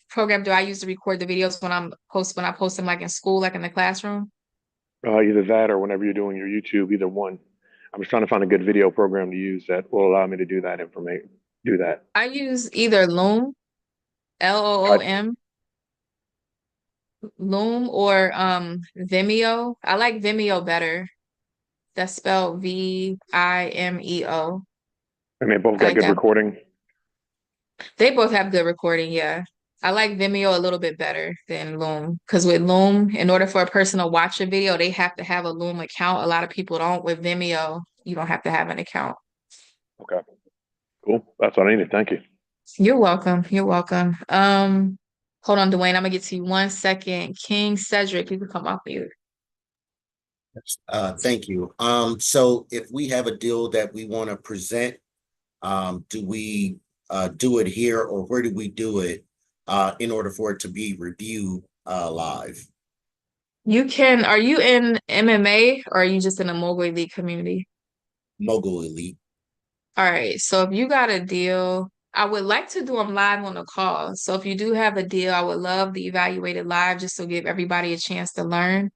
program do I use to record the videos when I post them like in school, like in the classroom? Either that or whenever you're doing your YouTube, either one. I'm just trying to find a good video program to use that will allow me to do that information, do that. I use either Loom, Loom, Loom or Vimeo. I like Vimeo better. That's spelled Vimeo. And they both I got like good that. recording. They both have good recording, yeah. I like Vimeo a little bit better than Loom because with Loom, in order for a person to watch a video, they have to have a Loom account. A lot of people don't. With Vimeo, you don't have to have an account. Okay, cool. That's what I needed. Thank you. You're welcome. You're welcome. Hold on, Dwayne. I'm gonna get to you 1 second. King Cedric, you can come off mute. Thank you. So if we have a deal that we want to present, do we do it here or where do we do it in order for it to be reviewed live? You can, are you in MMA or are you just in the Mogul Elite community? Mogul Elite. All right, so if you got a deal, I would like to do them live on the call. So if you do have a deal, I would love the evaluated live just to give everybody a chance to learn.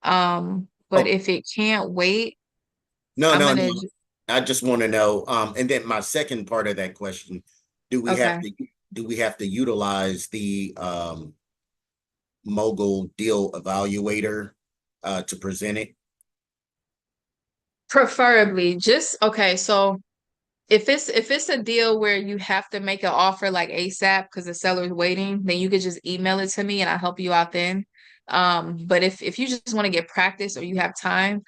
But Oh, if it can't wait, no, I'm no, gonna, no. I just want to know. And then my second part of that question, do we have okay. to utilize the Mogul Deal Evaluator to present it? Preferably just okay, so if it's a deal where you have to make an offer like ASAP because the seller's waiting, then you could just email it to me and I'll help you out then. But if you just want to get practice or you have time,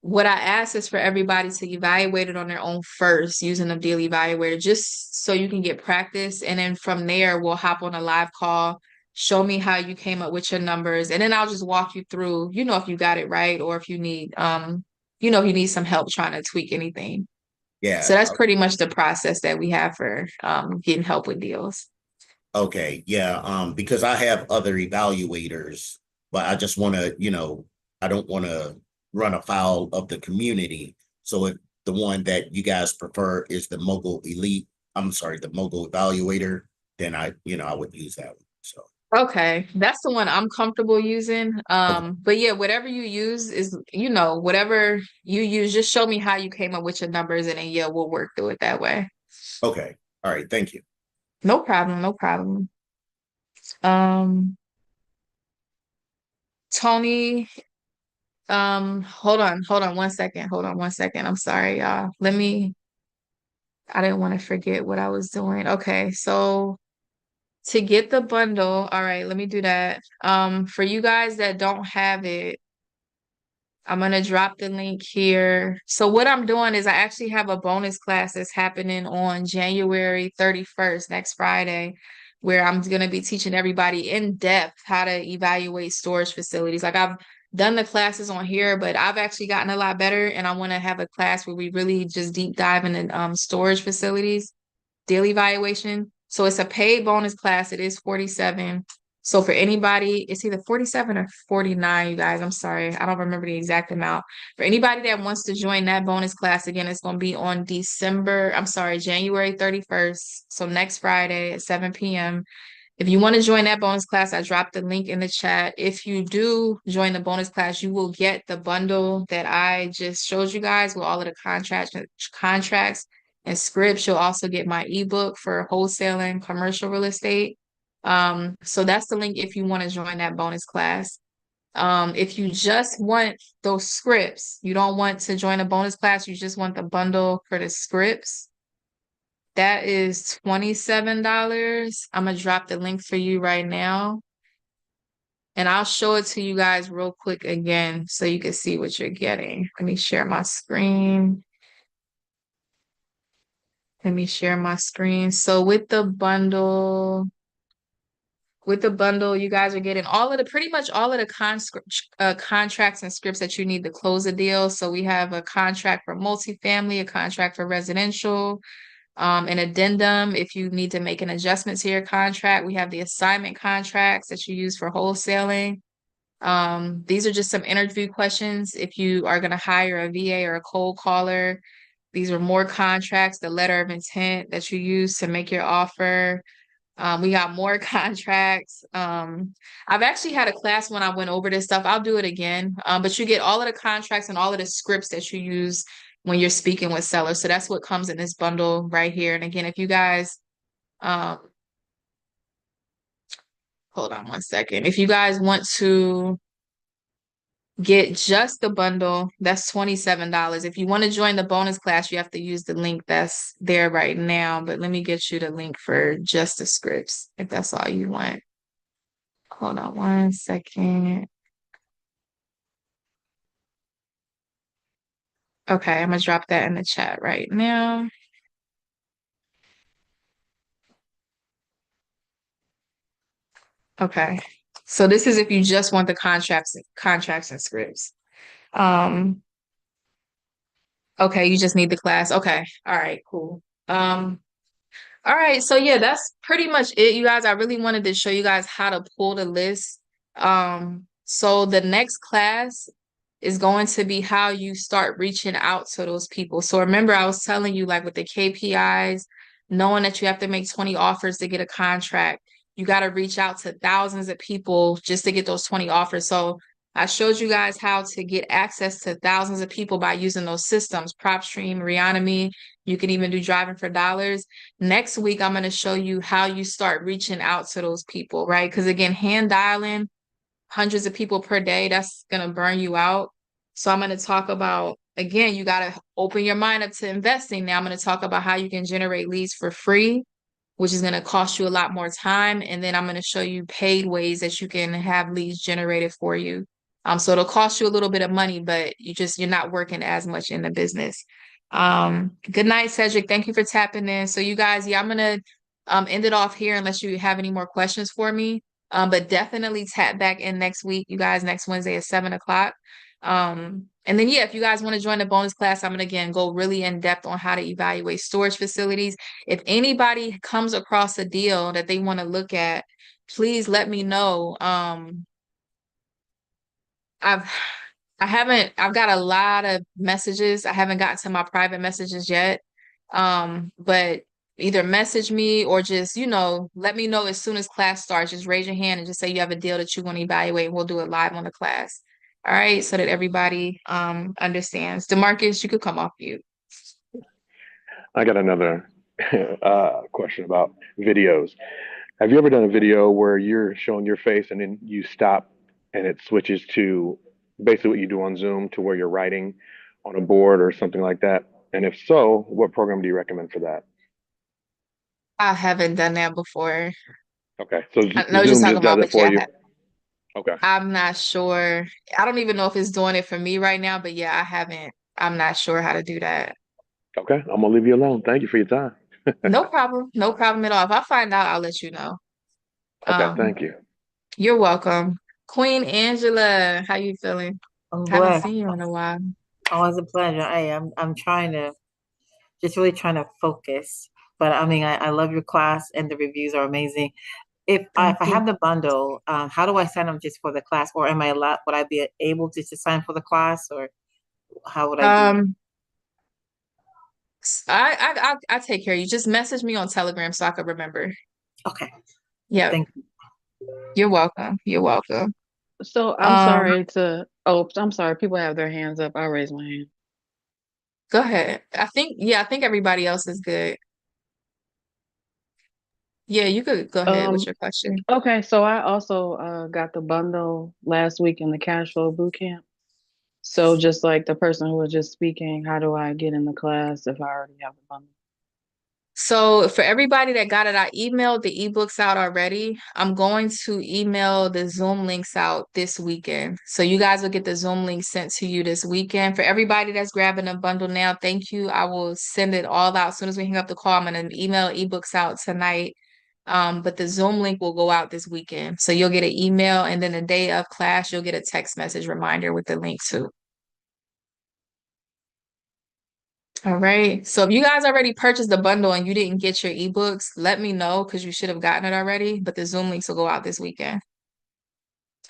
what I ask is for everybody to evaluate it on their own first using the deal evaluator, just so you can get practice. And then from there, we'll hop on a live call, show me how you came up with your numbers, and then I'll just walk you through, if you got it right or if you need if you need some help trying to tweak anything. So Yeah. that's pretty much the process that we have for getting help with deals. Okay. Yeah. Because I have other evaluators, but I just want to, I don't want to run afoul of the community. So if the one that you guys prefer is the Mogul Elite, I'm sorry, the Mogul Evaluator, then I would use that one. So, Okay, that's the one I'm comfortable using. okay. But yeah, whatever you use is, whatever you use, just show me how you came up with your numbers and then yeah, we'll work through it that way. Okay. All right. Thank you. No problem, no problem. Um, Tony, hold on 1 second. Hold on 1 second. I'm sorry, y'all. I didn't want to forget what I was doing. Okay, so to get the bundle, all right, let me do that. For you guys that don't have it, I'm gonna drop the link here. So what I'm doing is I actually have a bonus class that's happening on January 31st, next Friday, where I'm gonna be teaching everybody in depth how to evaluate storage facilities. Like I've done the classes on here, but I've actually gotten a lot better, and I want to have a class where we really just deep dive into storage facilities daily evaluation. So it's a paid bonus class. It is 47. So for anybody, it's either 47 or 49, you guys. I'm sorry. I don't remember the exact amount. For anybody that wants to join that bonus class, again, it's going to be on January 31st. So next Friday at 7 p.m. If you want to join that bonus class, I dropped the link in the chat. If you do join the bonus class, you will get the bundle that I just showed you guys with all of the contracts and scripts. You'll also get my ebook for wholesaling commercial real estate. So that's the link if you want to join that bonus class. If you just want those scripts, you don't want to join a bonus class, you just want the bundle for the scripts. That is $27. I'm gonna drop the link for you right now. And I'll show it to you guys real quick again so you can see what you're getting. Let me share my screen. So with the bundle, you guys are getting pretty much all of the contracts and scripts that you need to close a deal. So we have a contract for multifamily, a contract for residential, an addendum if you need to make an adjustment to your contract. We have the assignment contracts that you use for wholesaling. These are just some interview questions if you are going to hire a VA or a cold caller. These are more contracts, the letter of intent that you use to make your offer. We got more contracts. I've actually had a class when I went over this stuff. I'll do it again. But you get all of the contracts and all of the scripts that you use when you're speaking with sellers. So that's what comes in this bundle right here. And again, if you guys, hold on 1 second. If you guys want to get just the bundle, that's $27. If you want to join the bonus class, you have to use the link that's there right now. But let me get you the link for just the scripts if that's all you want. Hold on 1 second. Okay, I'm gonna drop that in the chat right now. Okay. So this is if you just want the contracts and scripts. Um, okay, you just need the class. Okay. All right, cool. All right, so yeah, that's pretty much it, you guys. I really wanted to show you guys how to pull the list. So the next class is going to be how you start reaching out to those people. So remember, I was telling you, like with the KPIs, knowing that you have to make 20 offers to get a contract, you got to reach out to thousands of people just to get those 20 offers. So I showed you guys how to get access to thousands of people by using those systems, PropStream, Reonomy. You can even do driving for dollars. Next week, I'm going to show you how you start reaching out to those people, right? Because again, hand dialing hundreds of people per day, that's going to burn you out. So I'm going to talk about, again, you got to open your mind up to investing. Now I'm going to talk about how you can generate leads for free, which is going to cost you a lot more time. And then I'm going to show you paid ways that you can have leads generated for you. So it'll cost you a little bit of money, but you're not working as much in the business. Good night, Cedric. Thank you for tapping in. So you guys, yeah, I'm gonna end it off here unless you have any more questions for me. But definitely tap back in next week, you guys, next Wednesday at 7 o'clock. And then yeah, if you guys want to join the bonus class, I'm gonna again go really in depth on how to evaluate storage facilities. If anybody comes across a deal that they want to look at, please let me know. I've got a lot of messages. I haven't gotten to my private messages yet. But either message me or just, let me know as soon as class starts. Just raise your hand and just say you have a deal that you want to evaluate, and we'll do it live on the class. All right, so that everybody understands. DeMarcus, you could come off mute. I got another question about videos. Have you ever done a video where you're showing your face and then you stop and it switches to basically what you do on Zoom to where you're writing on a board or something like that? And if so, what program do you recommend for that? I haven't done that before. Okay, so I know what you're Zoom talking just does about, it but for yeah, you? Okay, I'm not sure. I don't even know if it's doing it for me right now, but yeah, I'm not sure how to do that. okay, I'm gonna leave you alone. Thank you for your time. No problem. No problem at all. If I find out, I'll let you know. Okay, thank you. You're welcome. Queen Angela, how you feeling? I'm Haven't blessed. seen you in a while. Always a pleasure. I'm trying to just really trying to focus. But I mean, I love your class and the reviews are amazing. If Thank I you. have the bundle, how do I sign up just for the class, or am I allowed? Would I be able to sign for the class, or how would I do it? I take care of you. Just message me on Telegram so I can remember. Okay, Yeah, thank you. you're welcome. You're welcome. So Um, I'm sorry, people have their hands up. I'll raise my hand. Go ahead. I think everybody else is good. Yeah, you could go ahead with Um, your question. okay, so I also got the bundle last week in the cash flow boot camp. So just like the person who was just speaking, how do I get in the class if I already have the bundle? So for everybody that got it, I emailed the ebooks out already. I'm going to email the Zoom links out this weekend. So you guys will get the Zoom link sent to you this weekend. For everybody that's grabbing a bundle now, thank you. I will send it all out as soon as we hang up the call. I'm going to email ebooks out tonight. But the Zoom link will go out this weekend. So you'll get an email, and then the day of class, you'll get a text message reminder with the link too. All right. So if you guys already purchased the bundle and you didn't get your ebooks, let me know because you should have gotten it already. But the Zoom links will go out this weekend.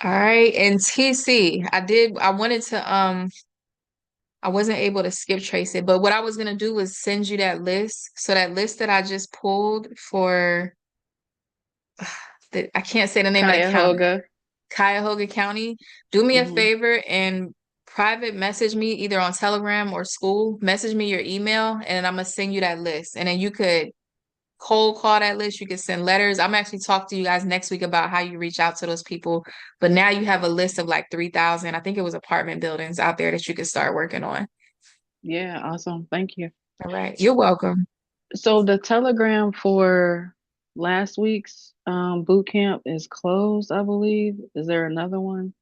All right. And TC, I wasn't able to skip trace it, but what I was gonna do was send you that list. So that list that I just pulled for I can't say the name of the county. Cuyahoga. Cuyahoga County. Do me a Mhm. favor and private message me either on Telegram or school. Message me your email, and I'm gonna send you that list. And then you could cold call that list. You could send letters. I'm actually talk to you guys next week about how you reach out to those people. But now you have a list of like 3,000, I think it was apartment buildings out there that you could start working on. Yeah, awesome. Thank you. All right. You're welcome. So the Telegram for last week's boot camp is closed, I believe. Is there another one?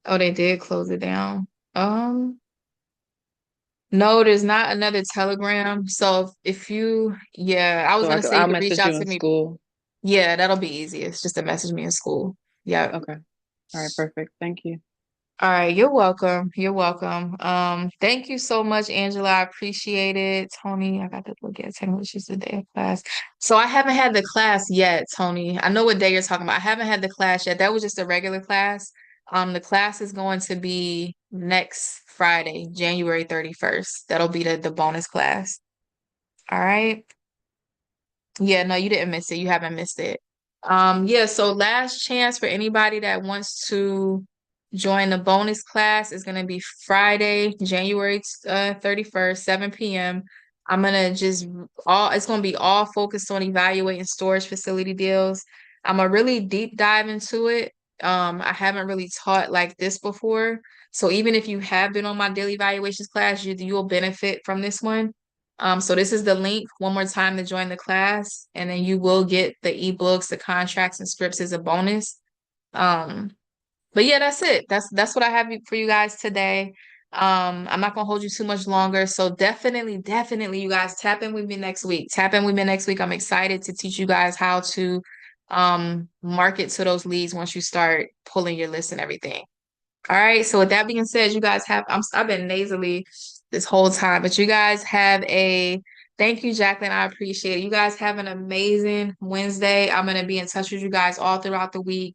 Oh, they did close it down. No, there's not another Telegram. So I was So gonna say you I'll could reach message out you to in me. school. Yeah, that'll be easiest just to message me in school. Yeah. Okay. All right, perfect. Thank you. All right, you're welcome. You're welcome. Thank you so much, Angela. I appreciate it. Tony, I got to look at Tony, which is the day of class. So I haven't had the class yet, Tony. I know what day you're talking about. I haven't had the class yet. That was just a regular class. The class is going to be next Friday, January 31st. That'll be the bonus class. All right. Yeah, no, you didn't miss it. You haven't missed it. Yeah, so last chance for anybody that wants to join the bonus class is gonna be Friday, January 31st, 7 p.m. I'm gonna just it's gonna be all focused on evaluating storage facility deals. I'm gonna really deep dive into it. I haven't really taught like this before. So even if you have been on my daily evaluations class, you'll benefit from this one. So this is the link one more time to join the class, and then you will get the ebooks, the contracts, and scripts as a bonus. But yeah, that's it. That's what I have for you guys today. I'm not gonna hold you too much longer. So definitely, you guys tap in with me next week. Tap in with me next week. I'm excited to teach you guys how to market to those leads once you start pulling your list and everything. All right. So with that being said, you guys I've been nasally this whole time, but you guys thank you, Jacqueline. I appreciate it. You guys have an amazing Wednesday. I'm gonna be in touch with you guys all throughout the week.